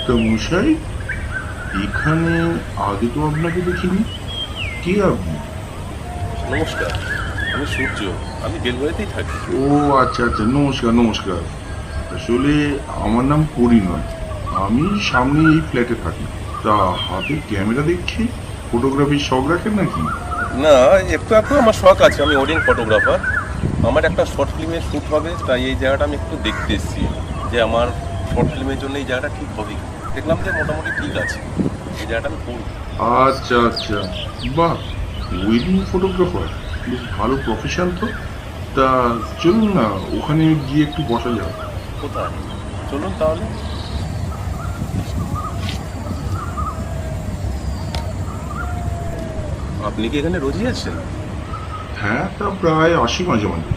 তা মশাই, এখানে আগে তো আপনাকে দেখিনি। কে আপনি? নমস্কার, আমি সূর্য। আমি বেলবাড়িতেই থাকি। ও আচ্ছা আচ্ছা, নমস্কার নমস্কার। আসলে আমার নাম পরিণয়। আমি সামনে এই ফ্ল্যাটে থাকি। তা হাতে ক্যামেরা দেখছি, ফটোগ্রাফির শখ রাখেন নাকি? না, একটু একটু আমার শখ আছে। আমি ওয়েডিং ফটোগ্রাফার। আমার একটা শর্ট ফিল্মের শ্যুট হবে, তাই এই জায়গাটা আমি একটু দেখতে এসেছি যে আমার শর্ট ফিল্মের জন্য এই জায়গাটা ঠিক হবে কি। দেখলাম যে মোটামুটি ঠিক আছে, এই জায়গাটা আমি করব। আচ্ছা আচ্ছা, বাহ, ওয়েডিং ফটোগ্রাফার, বেশ ভালো প্রফেশন তো। তা চলুন না, ওখানে গিয়ে একটু বসা যাক। কোথায়? চলুন তাহলে। আপনি কি এখানে রোজই আছেন? হ্যাঁ, তা প্রায় আসি মাঝে মাঝে।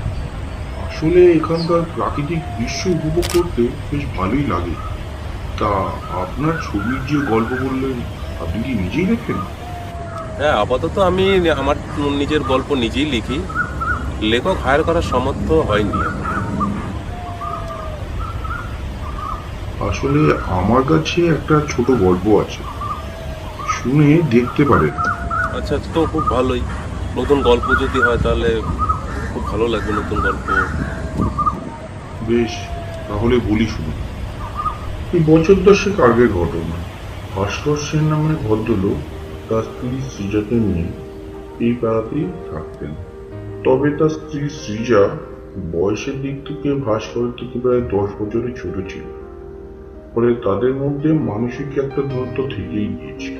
আসলে এখানকার প্রাকৃতিক দৃশ্য উপভোগ করতে বেশ ভালোই লাগে। তা আপনার ছবির যে গল্প বললেন, আপনি কি নিজেই লেখেন? হ্যাঁ, আপাতত আমি আমার নিজের গল্প নিজেই লিখি। লেখক হায়ার করার সামর্থ্য হয়নি এখন। আসলে আমার কাছে একটা ছোট গল্প আছে, শুনে দেখতে পারেন। আচ্ছা, তো খুব ভালোই। নতুন গল্প যদি হয় তাহলে খুব ভালো লাগবে, নতুন গল্প। বেশ, তাহলে বলি শুনুন। এই বছর দশেক আগের ঘটনা। ভাস্কর সেন নামে ভদ্রলোক তার স্ত্রী সৃজাকে নিয়ে এই পাড়াতেই থাকতেন। তবে তার স্ত্রী সৃজা বয়সের দিক থেকে ভাস্করের থেকে প্রায় 10 বছরের ছোট ছিল। ফলে তাদের মধ্যে মানসিক একটা দূরত্ব থেকেই গিয়েছিল।